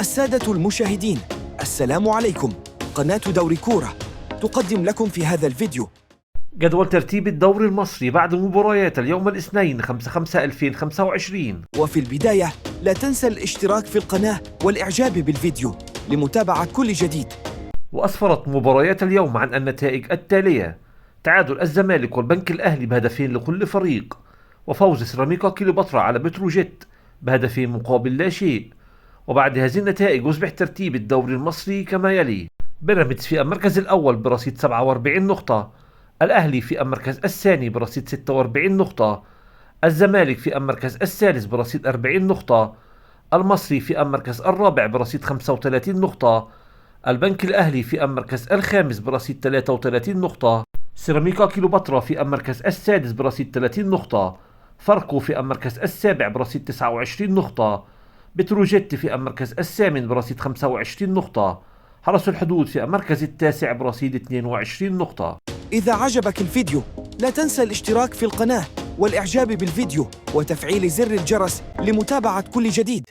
السادة المشاهدين، السلام عليكم. قناة دوري كورة تقدم لكم في هذا الفيديو جدول ترتيب الدوري المصري بعد مباريات اليوم الاثنين 5/5/2025. وفي البداية لا تنسى الاشتراك في القناة والإعجاب بالفيديو لمتابعة كل جديد. وأسفرت مباريات اليوم عن النتائج التالية: تعادل الزمالك والبنك الأهلي بهدفين لكل فريق، وفوز سيراميكا كليوباترا على بتروجيت بهدفين مقابل لا شيء. وبعد هذه النتائج يصبح ترتيب الدوري المصري كما يلي: بيراميدز في المركز الأول برصيد 47 نقطة، الأهلي في المركز الثاني برصيد 46 نقطة، الزمالك في المركز الثالث برصيد 40 نقطة، المصري في المركز الرابع برصيد 35 نقطة، البنك الأهلي في المركز الخامس برصيد 33 نقطة، سيراميكا كليوباترا في المركز السادس برصيد 30 نقطة، فاركو في المركز السابع برصيد 29 نقطة، بتروجيت في المركز الثامن برصيد 25 نقطة، حرس الحدود في المركز التاسع برصيد 22 نقطة. إذا عجبك الفيديو لا تنسى الاشتراك في القناة والإعجاب بالفيديو وتفعيل زر الجرس لمتابعة كل جديد.